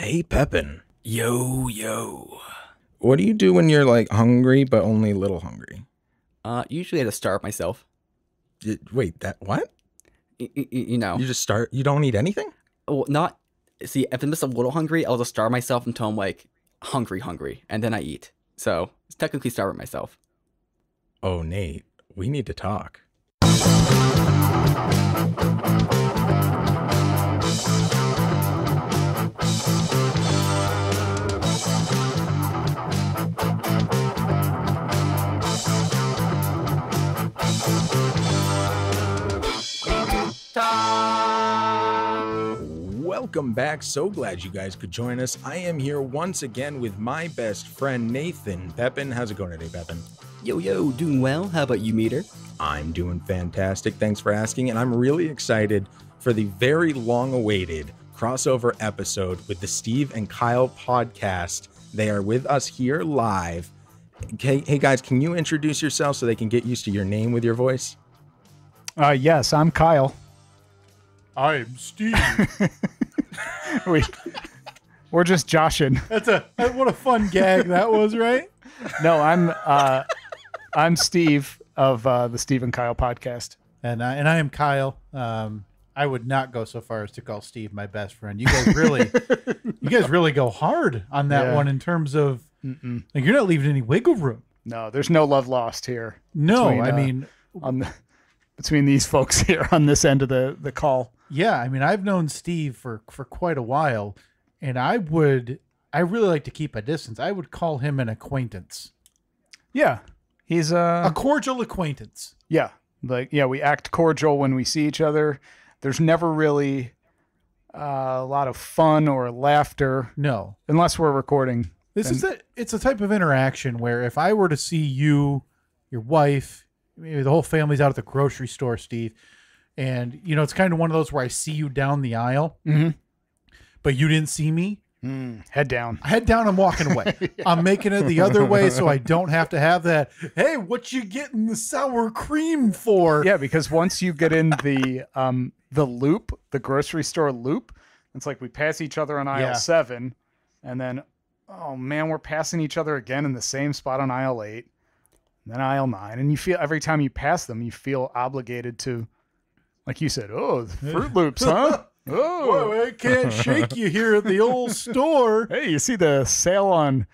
Hey, Pepin. Yo, yo. What do you do when you're like hungry, but only a little hungry? Usually I just starve myself. Wait, that what? You know. You just start, you don't eat anything? Well, not, see, if I'm just a little hungry, I'll just starve myself until I'm like hungry, and then I eat. So it's technically starving myself. Oh, Nate, we need to talk. Welcome back. So glad you guys could join us. I am here once again with my best friend, Nathan. Pepin, how's it going today, Pepin? Yo, yo, doing well. How about you, Meter? I'm doing fantastic. Thanks for asking. And I'm really excited for the very long-awaited crossover episode with the Steve and Kyle podcast. They are with us here live. Hey guys, can you introduce yourself so they can get used to your name with your voice? Yes, I'm Kyle. I'm Steve. We're just joshing. What a fun gag that was, right? No, I'm Steve of the Steve and Kyle podcast. And I am Kyle. I would not go so far as to call Steve my best friend. You guys really go hard on that one in terms of like you're not leaving any wiggle room. No, there's no love lost here. No, between these folks here on this end of the call. Yeah, I mean, I've known Steve for quite a while, and I really like to keep a distance. I would call him an acquaintance. Yeah, he's a cordial acquaintance. Yeah, we act cordial when we see each other. There's never really a lot of fun or laughter. No, unless we're recording. It's a type of interaction where if I were to see you, your wife, maybe the whole family's out at the grocery store, Steve. And, it's kind of one of those where I see you down the aisle, but you didn't see me. Head down. I'm walking away. Yeah. I'm making it the other way so I don't have to have that, hey, what you getting the sour cream for? Yeah, because once you get in the loop, the grocery store loop, it's like we pass each other on aisle 7, and then, oh, man, we're passing each other again in the same spot on aisle 8, and then aisle 9. And you feel every time you pass them, you feel obligated to... Like you said, oh, Fruit Loops, huh? Oh, well, I can't shake you here at the old store. Hey, you see the sale on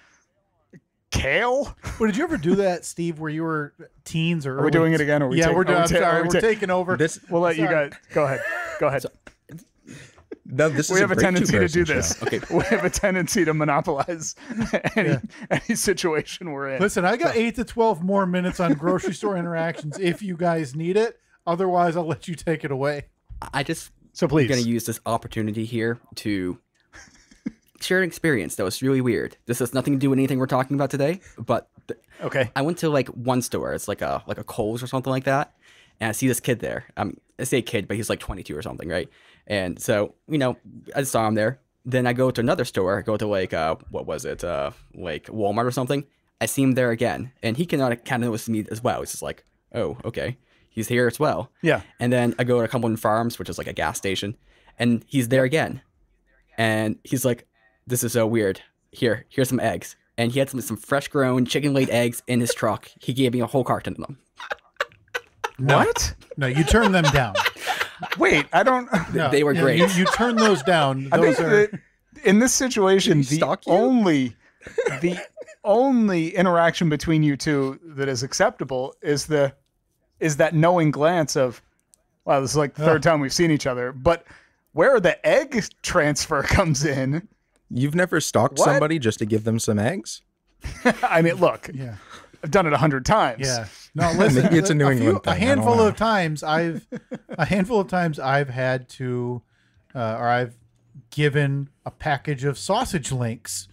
kale? Well, did you ever do that, Steve, where you were teens or Are we doing it again? We're taking over. We'll let you guys go ahead. Go ahead. No, we have a tendency to do show. this. Okay. We have a tendency to monopolize any situation we're in. Listen, I got 8 to 12 more minutes on grocery store interactions if you guys need it. Otherwise, I'll let you take it away. So please. I'm going to use this opportunity here to share an experience that was really weird. This has nothing to do with anything we're talking about today, but okay. I went to like one store. It's like a Kohl's or something like that. And I see this kid there. I say kid, but he's like 22 or something, right? And so, I just saw him there. Then I go to another store. I go to like, what was it? Like Walmart or something. I see him there again. And he kind of noticed me as well. He's just like, oh, okay. He's here as well. Yeah. And then I go to Cumberland Farms, which is like a gas station, and he's there again. And he's like, this is so weird. Here's some eggs. And he had some fresh grown chicken laid eggs in his truck. He gave me a whole carton of them. What? No, you turn them down. Wait, I don't. No, they were great. You turn those down. I think that in this situation, the only interaction between you two that is acceptable is that knowing glance of, wow, this is like the third time we've seen each other. But where the egg transfer comes in. You've never stalked somebody just to give them some eggs? I mean, look, I've done it 100 times. Yeah. No, listen, Maybe it's a New England thing. A handful of times I've had to, or I've given a package of sausage links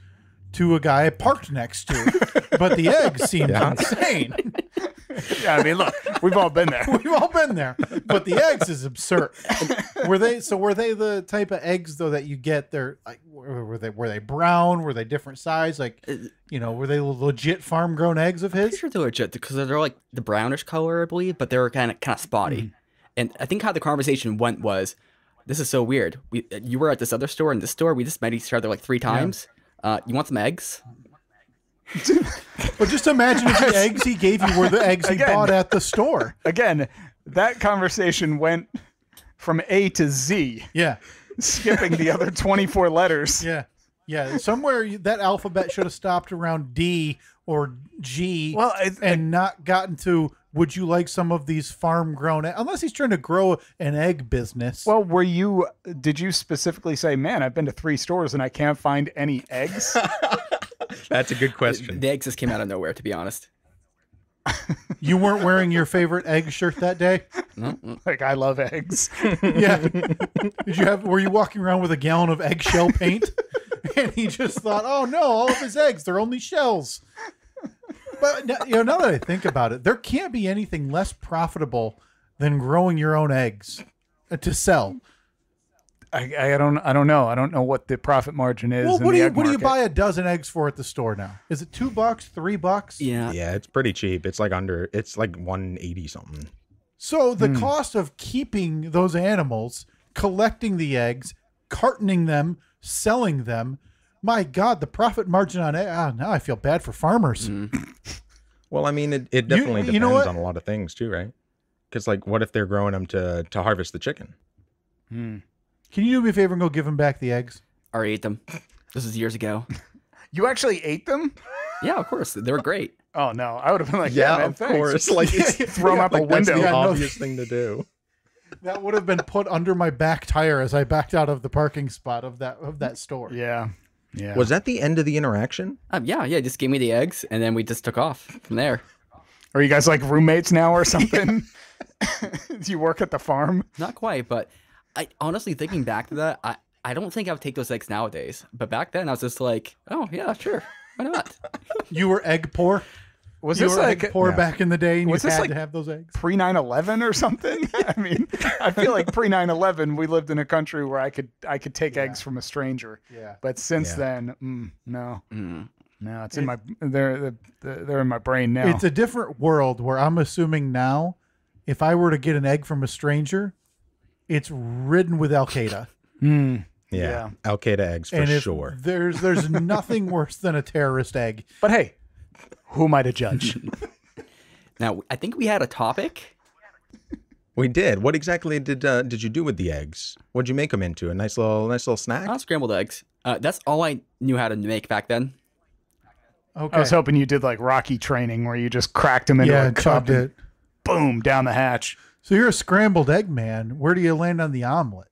to a guy I parked next to, but the egg seemed insane. Yeah, I mean, look, we've all been there. We've all been there. But the eggs is absurd. Were they the type of eggs though that you get? They're like, were they brown? Were they different size? Like, were they legit farm grown eggs of his? I'm sure they're legit because they're like the brownish color, I believe, but they were kind of spotty. And I think how the conversation went was, this is so weird. You were at this other store, and this store, we just met each other like 3 times. You want some eggs? But just imagine if the eggs he gave you were the eggs he bought at the store. Again, that conversation went from A to Z. Yeah. Skipping the other 24 letters. Yeah. Yeah. Somewhere that alphabet should have stopped around D or G and not gotten to, would you like some of these farm grown, unless he's trying to grow an egg business. Well, did you specifically say, man, I've been to 3 stores and I can't find any eggs? That's a good question. The eggs just came out of nowhere, to be honest. You weren't wearing your favorite egg shirt that day? No. Like, I love eggs. Yeah. Were you walking around with a gallon of eggshell paint? And he just thought, oh no, all of his eggs, they're only shells. But now that I think about it, there can't be anything less profitable than growing your own eggs to sell. I don't know. I don't know what the profit margin is. Well, what do you buy a dozen eggs for at the store now? Is it $2, $3? Yeah. Yeah, it's pretty cheap. It's like 180 something. So the cost of keeping those animals, collecting the eggs, cartoning them, selling them, my God, the profit margin on it. Now I feel bad for farmers. Well, I mean, it definitely depends on a lot of things too, right? Because like, what if they're growing them to harvest the chicken? Can you do me a favor and go give them back the eggs? I already ate them. This was years ago. You actually ate them? Yeah, of course. They were great. Oh, no. I would have been like, yeah, man, of thanks. course. Like, Throw them out the window. That's the obvious thing to do. That would have been put under my back tire as I backed out of the parking spot of that store. Yeah. Yeah. Was that the end of the interaction? Yeah. Just gave me the eggs, and then we just took off from there. Are you guys like roommates now or something? Do you work at the farm? Not quite, but I honestly, thinking back to that, I don't think I would take those eggs nowadays. But back then, I was just like, oh, yeah, sure. Why not? You were egg poor? Was you this were like egg poor back in the day and you had to have those eggs? Pre 9/11 or something? I mean, I feel like pre 9/11 we lived in a country where I could take eggs from a stranger. Yeah. But since then, no. No, it's in my they're in my brain now. It's a different world where I'm assuming now, if I were to get an egg from a stranger, it's ridden with Al Qaeda. Yeah. Al Qaeda eggs for sure. There's nothing worse than a terrorist egg. But hey, who am I to judge? Now, I think we had a topic. We did. What exactly did you do with the eggs? What'd you make them into? A nice little snack? Scrambled eggs. That's all I knew how to make back then. Okay. I was hoping you did like Rocky training where you just cracked them into a cup and boom, down the hatch. So you're a scrambled egg man. Where do you land on the omelet?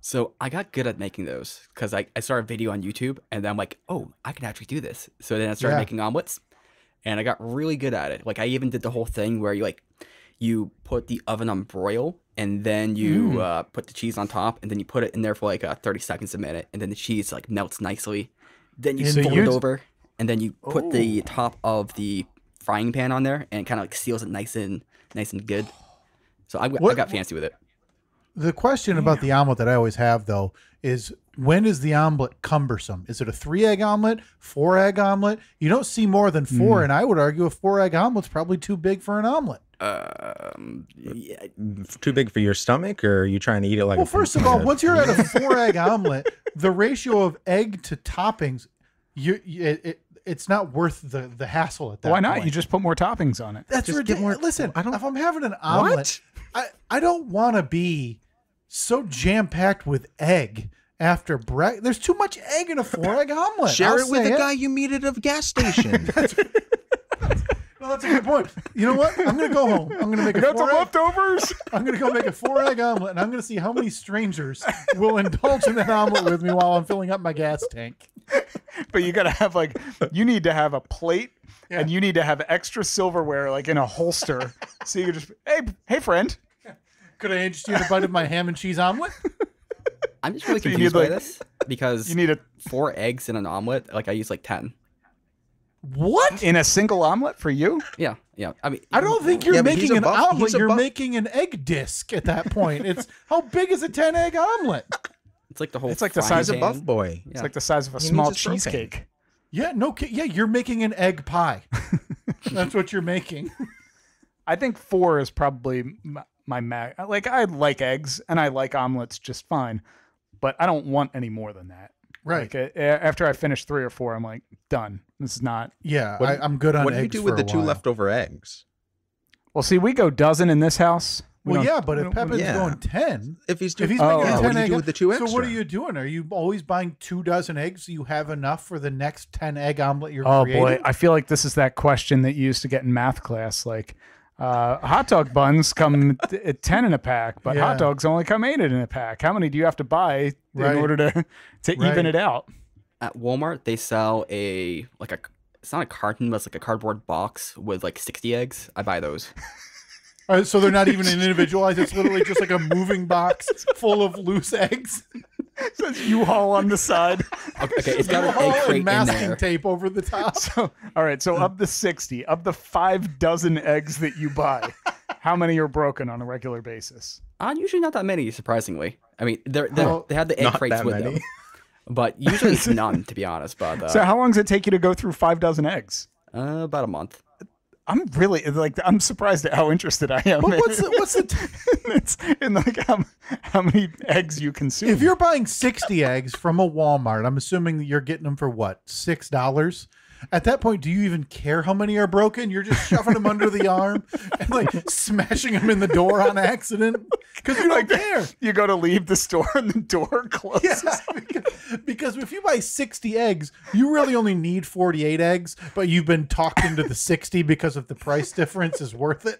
So I got good at making those because I started a video on YouTube and then I'm like, oh, I can actually do this. So then I started making omelets and I got really good at it. Like I even did the whole thing where you put the oven on broil and then you put the cheese on top and then you put it in there for like 30 seconds a minute and then the cheese like melts nicely. Then you fold it over and then you put the top of the frying pan on there and it kind of like seals it nice and good. So I got fancy with it. The question about the omelet that I always have, though, is when is the omelet cumbersome? Is it a 3-egg omelet, 4-egg omelet? You don't see more than 4, and I would argue a 4-egg omelet's probably too big for an omelet. Yeah. Too big for your stomach, or are you trying to eat it like? Well, first of all, once you're at a 4-egg omelet, the ratio of egg to toppings, it's not worth the hassle at that Why not? point. You just put more toppings on it. That's ridiculous. Listen, if I'm having an omelet, I don't want to be so jam-packed with egg after breakfast. There's too much egg in a 4-egg omelet. Share it with the guy you meet at a gas station. No, that's a good point. You know what? I'm going to go home. I'm going to make a 4-egg. Leftovers? I'm going to go make a 4-egg omelet, and I'm going to see how many strangers will indulge in that omelet with me while I'm filling up my gas tank. But you got to have you need to have a plate and you need to have extra silverware like in a holster. So you can just, hey friend. Could I interest you in a bite of my ham and cheese omelet? I'm just really confused by this because you need 4 eggs in an omelet. Like I use like 10. What? In a single omelet for you? Yeah. I mean, I don't think you're making an omelet. You're buff. making an egg disc at that point. It's how big is a 10-egg omelet? it's like the whole. It's like the frying size of pan. Buff boy. It's like the size of a small cheesecake. Yeah, you're making an egg pie. That's what you're making. I think 4 is probably my like I like eggs and I like omelets just fine, but I don't want any more than that. Right. Like after I finish 3 or 4, I'm like done. This is not. Yeah, I'm good on eggs. What do you do with the 2 leftover eggs? Well, see, we go dozen in this house. Well, yeah, but if Pepin's going 10, if he's making 10 what do you eggs, do with the 2 extra? so what are you doing? Are you always buying 2 dozen eggs so you have enough for the next 10 egg omelet you're creating? Boy, I feel like this is that question that you used to get in math class, like hot dog buns come at 10 in a pack, but hot dogs only come 8 in a pack. How many do you have to buy in order to even it out? At Walmart, they sell it's not a carton, but it's like a cardboard box with like 60 eggs. I buy those. So they're not even individualized. It's literally just like a moving box full of loose eggs. It says U-Haul on the side. Okay, it's got an egg crate in masking there. tape over the top. So, all right, so of the 60, of the 5 dozen eggs that you buy, how many are broken on a regular basis? Usually not that many, surprisingly. I mean, they have the egg not crates that with many. them. But usually it's none, to be honest. But So how long does it take you to go through 5 dozen eggs? about a month. I'm really I'm surprised at how interested I am. But what's the it's in like how many eggs you consume. if you're buying 60 eggs from a Walmart, I'm assuming that you're getting them for what, $6? At that point, do you even care how many are broken? You're just shoving them under the arm and like smashing them in the door on accident because you don't care. You go to leave the store and the door closes. Yeah, because if you buy 60 eggs, you really only need 48 eggs, but you've been talked into the 60 because of the price difference is worth it.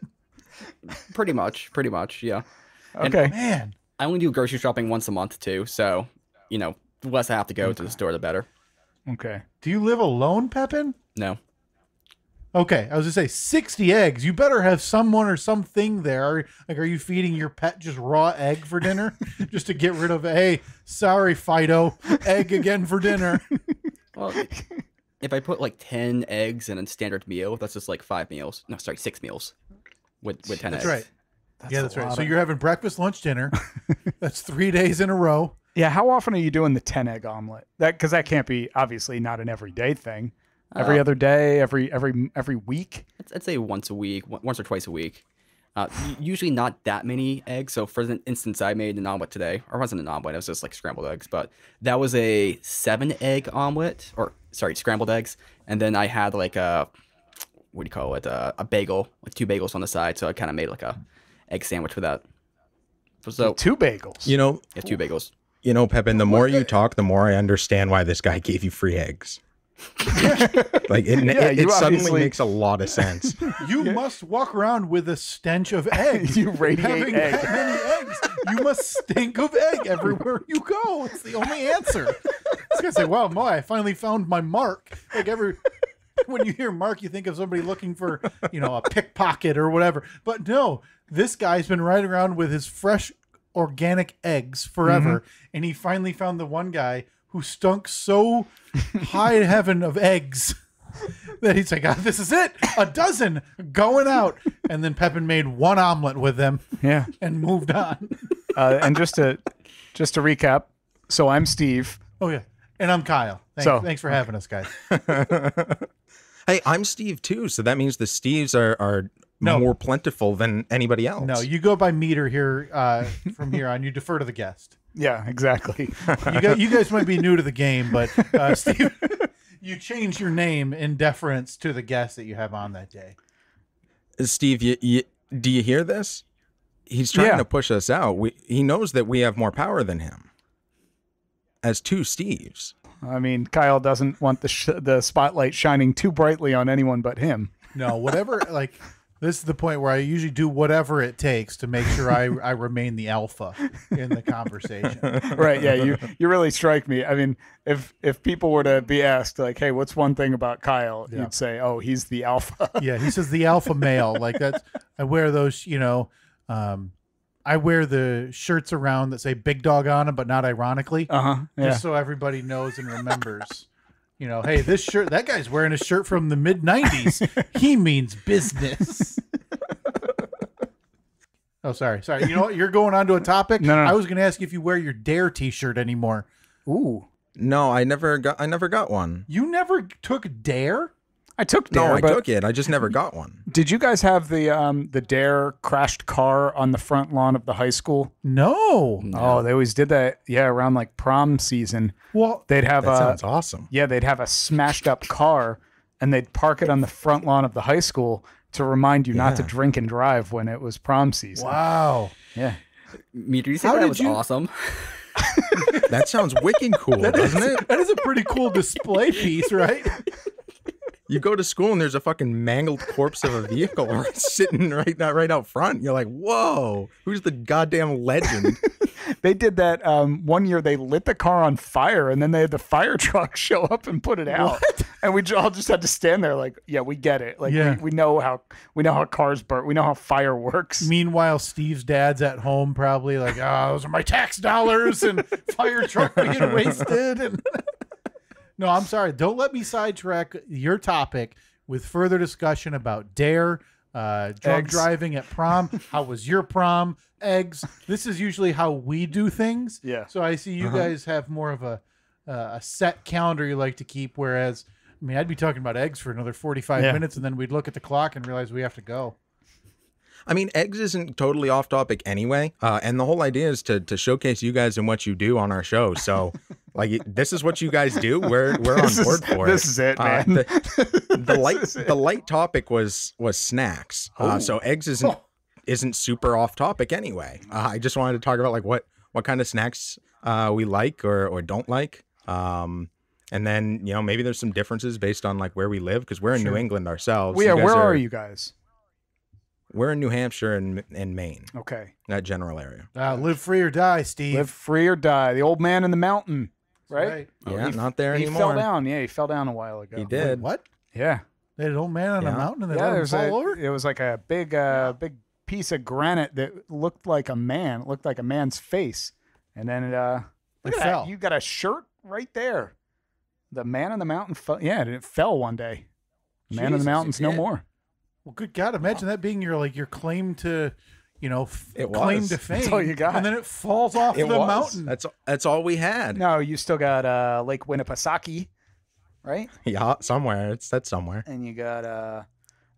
Pretty much, yeah. Okay. And Man. I only do grocery shopping once a month, too. So, the less I have to go to the store, the better. Okay. Do you live alone, Pepin? No. Okay, I was gonna say 60 eggs. You better have someone or something there. Like, are you feeding your pet just raw egg for dinner, just to get rid of? Hey, sorry, Fido, egg again for dinner. Well, if I put like 10 eggs in a standard meal, that's just like 5 meals. No, sorry, 6 meals with 10 That's eggs. right. That's right. So you're having breakfast, lunch, dinner. That's 3 days in a row. Yeah, how often are you doing the 10 egg omelet? Because that can't be obviously not an everyday thing. Every other day, every week. I'd say once or twice a week. Usually not that many eggs. So for instance, I made an omelet today, or it wasn't an omelet, it was just like scrambled eggs, but that was a 7-egg omelet, scrambled eggs. And then I had like a bagel, like 2 bagels on the side. So I kind of made like a egg sandwich with that. So 2 bagels. Yeah, 2 bagels. Pepin, the more you talk, the more I understand why this guy gave you free eggs. Like it suddenly makes a lot of sense. You must walk around with a stench of eggs. You radiate Having egg. that many eggs, you must stink of egg everywhere you go. It's the only answer. I was gonna say, wow, I finally found my mark. Like when you hear mark, you think of somebody looking for, a pickpocket or whatever. But no, this guy's been riding around with his fresh organic eggs forever, and he finally found the one guy who stunk so high in heaven of eggs that he's like, this is it, a dozen going out. And then Pepin made 1 omelet with them, and moved on. And just to recap, so I'm Steve. Oh yeah, and I'm Kyle. Thanks for having us, guys. Hey, I'm Steve too, so that means the Steves are more plentiful than anybody else. No, you go by meter here. From here on, you defer to the guest. Yeah, exactly. You guys might be new to the game, but Steve, you changed your name in deference to the guest that you have on that day. Steve, do you hear this? He's trying to push us out. He knows that we have more power than him. As 2 Steves. I mean, Kyle doesn't want the spotlight shining too brightly on anyone but him. No, whatever. Like, this is the point where I usually do whatever it takes to make sure I remain the alpha in the conversation. Right? Yeah, you really strike me. I mean, if people were to be asked, like, "Hey, what's one thing about Kyle?" You'd say, "Oh, he's the alpha." Yeah, he says the alpha male. Like that's. I wear those. I wear the shirts around that say "Big Dog" on them, but not ironically. Just so everybody knows and remembers. Hey, this shirt, that guy's wearing a shirt from the mid-90s. He means business. Oh, sorry. You know what? You're going on to a topic. No. I was going to ask you if you wear your Dare t-shirt anymore. Ooh. No, I never got one. You never took Dare? I took No, Dare, I but took it. I just never got one. did you guys have the Dare crashed car on the front lawn of the high school? No. Oh, they always did that. Yeah, around like prom season. Well, They'd have That sounds awesome. yeah, they'd have a smashed up car and they'd park it on the front lawn of the high school to remind you not to Yeah. drink and drive when it was prom season. wow. Yeah. Meter, you said How that did was you- awesome. That sounds wicked cool, doesn't it? That is a pretty cool display piece, right? You go to school and there's a fucking mangled corpse of a vehicle sitting right out front. You're like, whoa, who's the goddamn legend? They did that one year. They lit the car on fire, and then they had the fire truck show up and put it out. And we all just had to stand there, like, yeah, we get it. Like, Yeah. we know how cars burn. We know how fire works. Meanwhile, Steve's dad's at home, probably like, "Oh, those are my tax dollars," and fire truck being wasted. And no, I'm sorry. Don't let me sidetrack your topic with further discussion about Dare, drunk Eggs. driving at prom. How was your prom? Eggs. This is usually how we do things. Yeah. So I see you guys have more of a set calendar you like to keep, whereas, I mean, I'd be talking about eggs for another 45 Yeah. minutes, and then we'd look at the clock and realize we have to go. I mean, eggs isn't totally off topic anyway. And the whole idea is to showcase you guys and what you do on our show. So, like, this is what you guys do. We're on board for it. This is it, man. The light topic was snacks. So eggs isn't super off topic anyway. I just wanted to talk about like what kind of snacks we like or don't like. And then, you know, maybe there's some differences based on like where we live, because we're in New England ourselves. Yeah, You guys where are you guys? We're in New Hampshire and Maine, Okay. that general area. Live free or die, Steve. Live free or die. The old man in the mountain, right? Yeah, not there He anymore. fell down. Yeah, he fell down a while ago. He Wait, did. what? Yeah. They had an old man on a Yeah. mountain and they Yeah, let him there's fall over? it was like a big piece of granite that looked like a man. It looked like a man's face. And then It look at that. fell. You got a shirt right there. The man on the mountain fell. Yeah, it fell one day. Man on the Jesus, mountain's it no did. more. Well, good God, imagine that being your claim to, It claim was. to fame. That's all you got. And then it falls off It the was. mountain. That's all we had. No, you still got Lake Winnipesaukee, right? Yeah, somewhere. That's somewhere. And you got I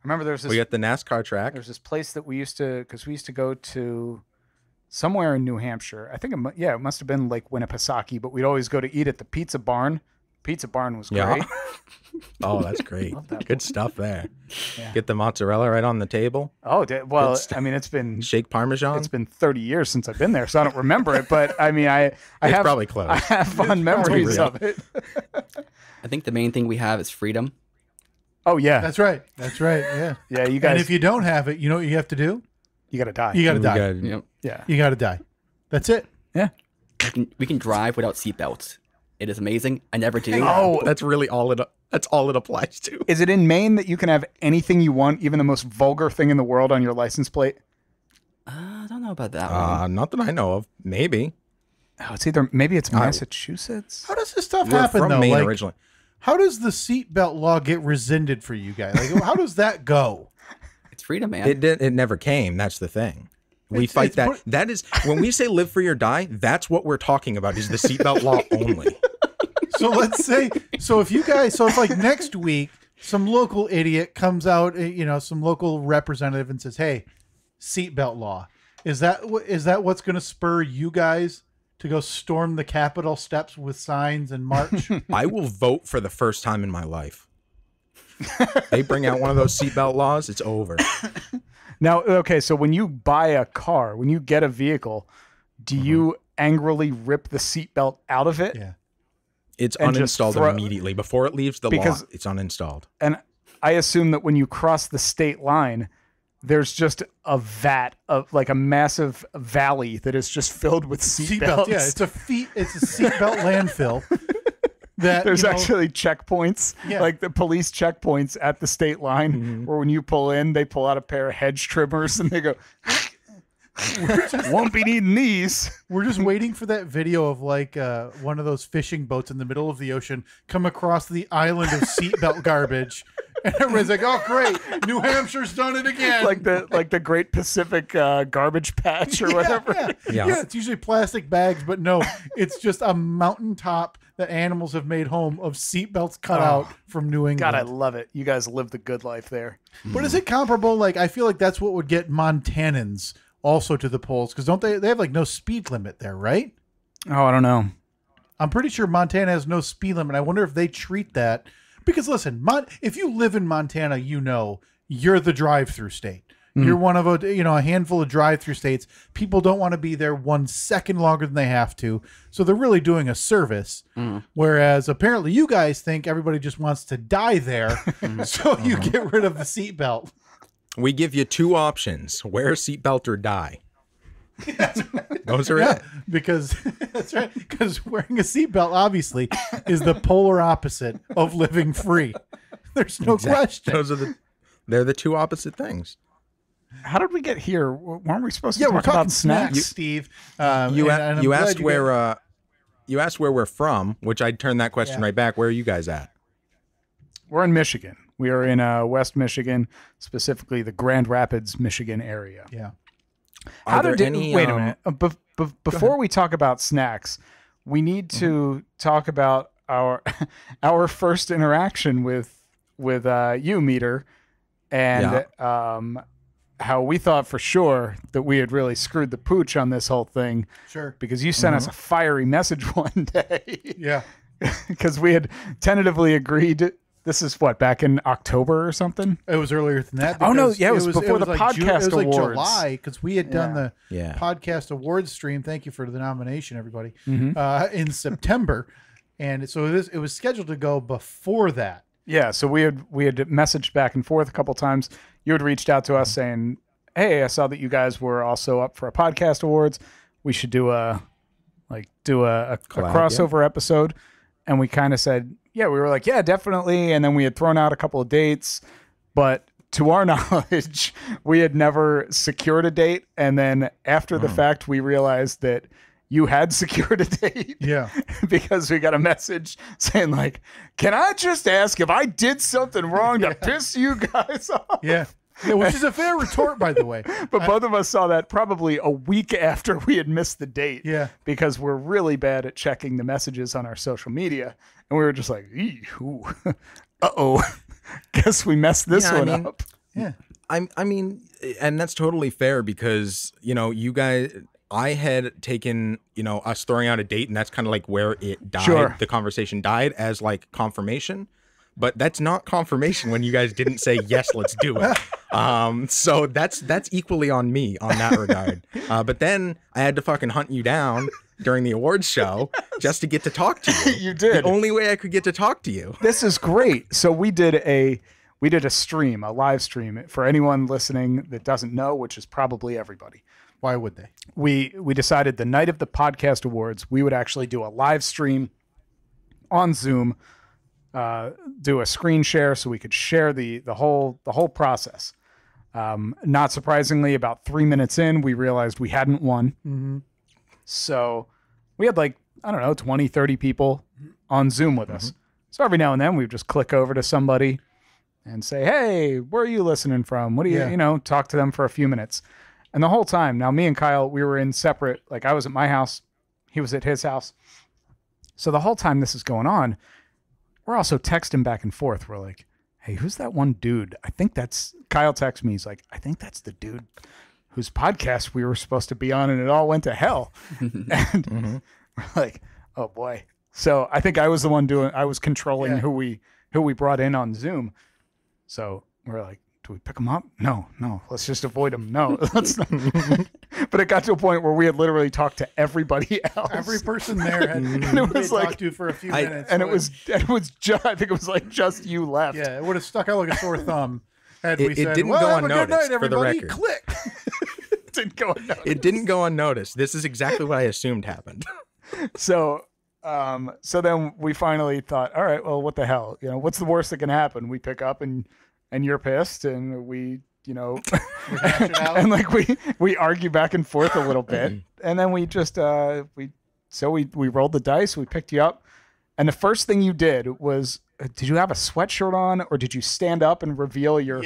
remember there's this We got the NASCAR track. There's this place that we used to go to somewhere in New Hampshire. I think it must have been like Winnipesaukee, but we'd always go to eat at the Pizza Barn. Pizza Barn was Yeah. great. Oh, that's great. that Good stuff there. Yeah. Get the mozzarella right on the table. Oh, well, Good stuff. I mean, it's been Shake Parmesan. 30 years since I've been there, so I don't remember it. But I mean, I It's have probably close. I have fond memories real. of it. I think the main thing we have is freedom. Oh yeah, That's right. That's right. Yeah. yeah. You And guys, if you don't have it, you know what you have to do? you got to die. You got to We die. got- Yep. yeah, You got to die. That's it. yeah. We can drive without seatbelts. It is amazing. I never do. Oh, That's really all it applies to. is it in Maine that you can have anything you want, even the most vulgar thing in the world, on your license plate? I don't know about that one. Not that I know of. Maybe. Oh, it's either maybe it's Massachusetts. How does this stuff We're happen, from though? Maine Like, originally. how does the seatbelt law get rescinded for you guys? Like, how does that go? It's freedom, man. It never came. That's the thing. We It's- fight it's that. put- That is when we say live free or die. That's what we're talking about. Is the seatbelt law only? So let's say, if like next week, some local idiot comes out, some local representative and says, "Hey, seatbelt law." Is that what's going to spur you guys to go storm the Capitol steps with signs and march? I will vote for the first time in my life. They bring out one of those seatbelt laws. It's over. Now, okay, so when you buy a car, when you get a vehicle, do you angrily rip the seatbelt out of it? Yeah. It's And just uninstalled throw- immediately before it leaves the Because- lot. It's uninstalled. And I assume that when you cross the state line, there's just a vat of like a massive valley that is just filled with seatbelts. Seatbelt. Yeah, it's a seatbelt landfill. That There's actually checkpoints, Yeah. like the police checkpoints at the state line, where when you pull in, they pull out a pair of hedge trimmers and they go, "Won't be needing these." We're just waiting for that video of like one of those fishing boats in the middle of the ocean come across the island of seatbelt garbage, and everybody's like, "Oh, great! New Hampshire's done it again!" like the Great Pacific garbage patch or whatever. Yeah. Yeah. Yeah, it's usually plastic bags, but no, it's just a mountaintop that animals have made home of seatbelts cut out from New England. God, I love it. You guys live the good life there. But is it comparable? Like, I feel like that's what would get Montanans also to the polls, because don't they have like no speed limit there, right? Oh, I don't know. I'm pretty sure Montana has no speed limit. I wonder if they treat that, because listen, if you live in Montana, you're the drive-through state. You're one of a handful of drive-through states. People don't want to be there 1 second longer than they have to, so they're really doing a service. Whereas apparently you guys think everybody just wants to die there, so you get rid of the seatbelt. We give you 2 options: wear a seatbelt or die. Those are it. Because that's right. Because wearing a seatbelt obviously is the polar opposite of living free. There's no question. They're the 2 opposite things. How did we get here? Weren't we supposed to we're talk talking about snacks? Steve. You asked where we're from, which I'd turn that question right back. Where are you guys at? We're in Michigan. We are in West Michigan, specifically the Grand Rapids, Michigan area. Yeah. Wait a minute. Before we talk about snacks, we need to talk about our first interaction with you, Meter, and how we thought for sure that we had really screwed the pooch on this whole thing. Sure. Because you sent us a fiery message one day. Yeah. Because we had tentatively agreed. This is back in October or something? It was earlier than that. Oh, no. Yeah, it was before the podcast awards. It was like July, because we had done the podcast awards stream. Thank you for the nomination, everybody. In September. And so it was scheduled to go before that. Yeah, so we had messaged back and forth a couple times. You had reached out to us saying, "Hey, I saw that you guys were also up for a podcast awards. We should do a crossover episode." And we kind of said, "Yeah." We were like, "Yeah, definitely." And then we had thrown out a couple of dates, but to our knowledge, we had never secured a date. And then after the fact, we realized that you had secured a date. Yeah. Because we got a message saying like, "Can I just ask if I did something wrong to piss you guys off?" Yeah. Which is a fair retort, by the way. But both of us saw that probably a week after we had missed the date. Yeah. Because we're really bad at checking the messages on our social media. And we were just like, uh-oh. Guess we messed this up. Yeah. I mean, and that's totally fair because, you guys... I had taken, us throwing out a date, and that's kind of like where it died. Sure. The conversation died as like confirmation, but that's not confirmation when you guys didn't say, yes, let's do it. So that's equally on me on that regard. But then I had to fucking hunt you down during the awards show just to get to talk to you. You did. The only way I could get to talk to you. This is great. So we did a stream, a live stream for anyone listening that doesn't know, which is probably everybody. Why would they? We decided the night of the podcast awards, we would actually do a live stream on Zoom, do a screen share so we could share the whole process. Not surprisingly, about 3 minutes in, we realized we hadn't won. Mm-hmm. So we had 20, 30 people on Zoom with us. So every now and then we would just click over to somebody and say, "Hey, where are you listening from? What do you, talk to them for a few minutes." And the whole time, now me and Kyle, we were in separate, I was at my house, he was at his house. So the whole time this is going on, we're also texting back and forth. We're like, "Hey, who's that one dude? I think that's," Kyle texts me. He's like, "I think that's the dude whose podcast we were supposed to be on and it all went to hell." And we're like, "Oh boy." So I think I was the one I was controlling who we brought in on Zoom. So we're like, "Do we pick them up? No, let's just avoid them. No, let's not." But it got to a point where we had literally talked to everybody else. Every person there had and it was talked to for a few minutes. And it was just, I think it was just you left. Yeah, it would have stuck out like a sore thumb had we said, it didn't "Well, go have unnoticed, a good night, for the everybody." record. Click. It didn't go unnoticed. It didn't go unnoticed. This is exactly what I assumed happened. So then we finally thought, all right, well, what the hell? What's the worst that can happen? We pick up and you're pissed, and we, and we argue back and forth a little bit, and then we just we rolled the dice. We picked you up, and the first thing you did was, did you have a sweatshirt on, or did you stand up and reveal your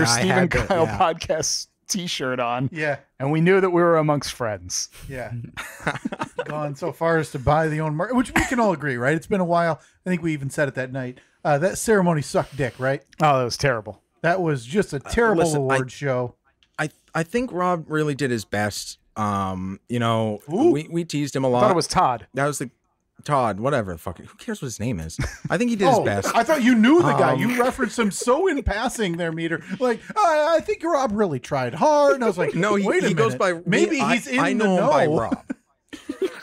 Stephen Kyle podcast T-shirt on? Yeah, and we knew that we were amongst friends. Yeah. gone so far as to buy the own merch, which we can all agree, right? It's been a while. I think we even said it that night. That ceremony sucked dick, right? Oh, that was terrible. That was just a terrible listen, award show. I think Rob really did his best. You know, we teased him a lot. I thought it was Todd. That was the Todd, whatever the fuck. Who cares what his name is? I think he did his best. I thought you knew the guy. You referenced him so in passing there, Meter. Like, I think Rob really tried hard. And I was like, no, wait a minute. He goes by maybe he's in I know the him know. by Rob.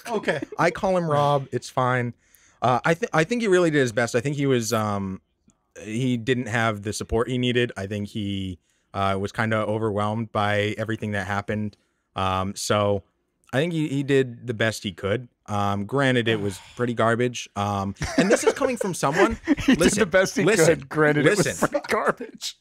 Okay. I call him Rob. It's fine. I think he really did his best. I think he was he didn't have the support he needed. I think he was kind of overwhelmed by everything that happened. So I think he did the best he could. Granted, it was pretty garbage. And this is coming from someone. He did the best he could. Granted, it was pretty garbage.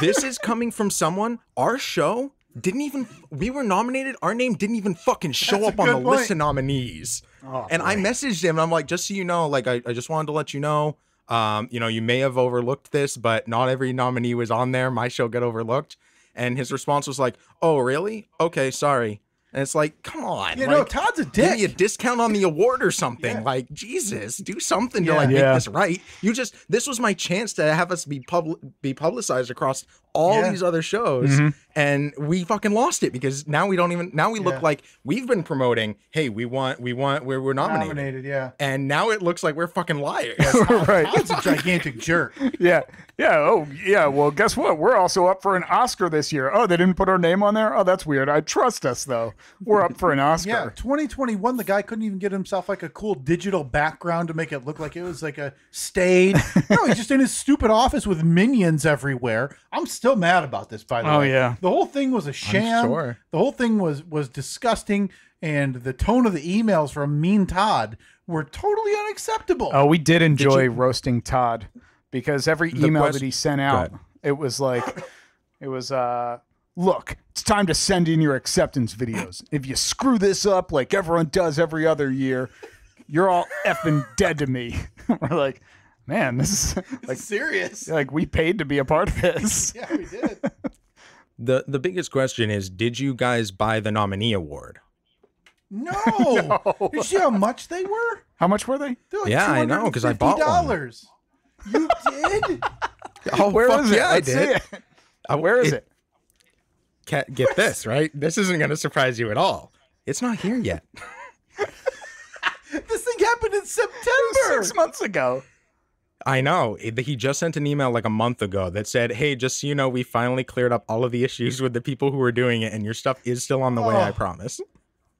This is coming from someone. Our show didn't even. We were nominated. Our name didn't even fucking show up on the list of nominees. Oh, and boy. I messaged him. And I'm like, just so you know, like I just wanted to let you know. You know, you may have overlooked this, but not every nominee was on there. My show got overlooked. And his response was like, "Oh, really? Okay, sorry." And it's like, come on. You like, know, Todd's a dick. Give me a discount on the award or something. Yeah. Like, Jesus, do something to make this right. This was my chance to have us be publicized across all these other shows. And we fucking lost it because now we look like we've been promoting, hey, we're nominated. And now it looks like we're fucking liars. Right. Todd's a gigantic jerk. Yeah. Oh, yeah. Well, guess what? We're also up for an Oscar this year. Oh, they didn't put our name on there? Oh, that's weird. I trust us, though. We're up for an Oscar. Yeah, 2021, the guy couldn't even get himself like a cool digital background to make it look like it was like a stage. No, he's just in his stupid office with minions everywhere. I'm still mad about this, by the way. Oh, yeah. The whole thing was a sham. Sure. The whole thing was disgusting, and the tone of the emails from Mean Todd were totally unacceptable. Oh, we did enjoy roasting Todd because every email that he sent out, it was like, look, it's time to send in your acceptance videos. If you screw this up like everyone does every other year, you're all effing dead to me. We're like, man, this is like serious. Like we paid to be a part of this. Yeah, we did. The biggest question is, did you guys buy the nominee award? No. Did you see how much they were? How much were they? They're like I know, because I bought one. You did? Oh, where is it? Yeah, I did. Where is it? Get this, right? This isn't going to surprise you at all. It's not here yet. This thing happened in September. 6 months ago. I know. He just sent an email like a month ago that said, hey, just so you know, we finally cleared up all of the issues with the people who were doing it, and your stuff is still on the way, I promise.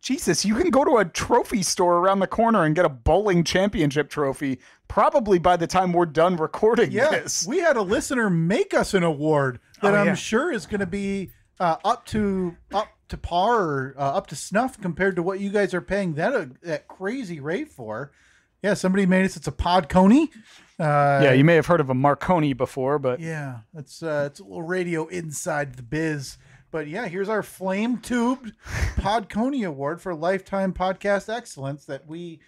Jesus, you can go to a trophy store around the corner and get a bowling championship trophy probably by the time we're done recording this. We had a listener make us an award that I'm sure is going to be up to par or up to snuff compared to what you guys are paying that crazy rate for. Yeah, somebody made us. It's a Podconi. You may have heard of a Marconi before, but yeah, it's a little radio inside the biz. But yeah, here's our flame-tubed Podconi Award for Lifetime Podcast Excellence that we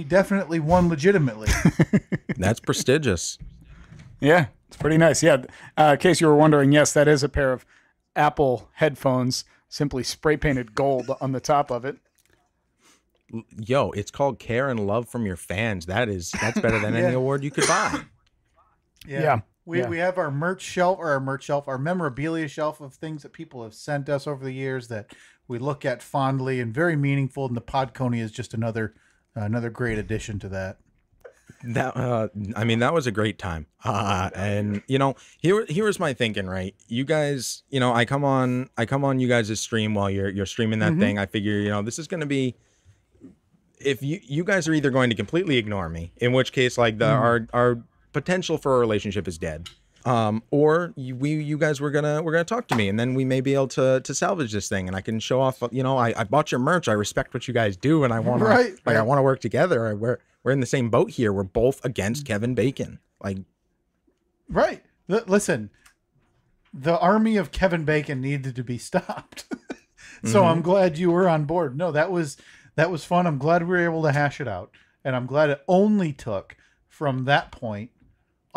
definitely won legitimately. That's prestigious. Yeah, it's pretty nice. Yeah, in case you were wondering, yes, that is a pair of Apple headphones, simply spray-painted gold on the top of it. Yo, it's called Care and Love from Your Fans. That's better than any award you could buy. Yeah. We have our our memorabilia shelf of things that people have sent us over the years that we look at fondly and very meaningful, and the Podconi is just another great addition to that. That was a great time. And here was my thinking, right? You guys, I come on you guys' stream while you're streaming that thing. I figure, this is going to be, if you guys are either going to completely ignore me, in which case like our potential for a relationship is dead, or you guys were gonna talk to me, and then we may be able to salvage this thing, and I can show off. I bought your merch. I respect what you guys do, and I want to I want to work together. We're in the same boat here. We're both against Kevin Bacon. Listen, the army of Kevin Bacon needed to be stopped. So I'm glad you were on board. No, that was fun. I'm glad we were able to hash it out, and I'm glad it only took from that point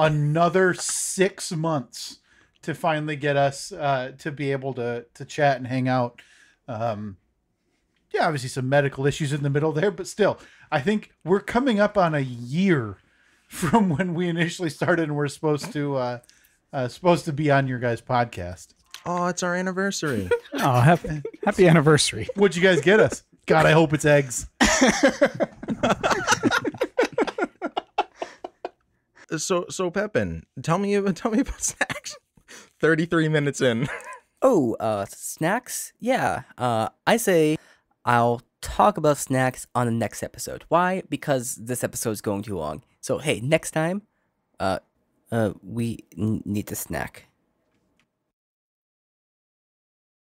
another 6 months to finally get us to be able to chat and hang out. yeah, obviously some medical issues in the middle there, but still, I think we're coming up on a year from when we initially started and we're supposed to be on your guys' podcast. Oh, it's our anniversary. Oh, happy anniversary. What'd you guys get us? God, I hope it's eggs. So Pepin, tell me about snacks. 33 minutes in. Oh, snacks? Yeah. I say I'll talk about snacks on the next episode. Why? Because this episode's going too long. So hey, next time, we need to snack.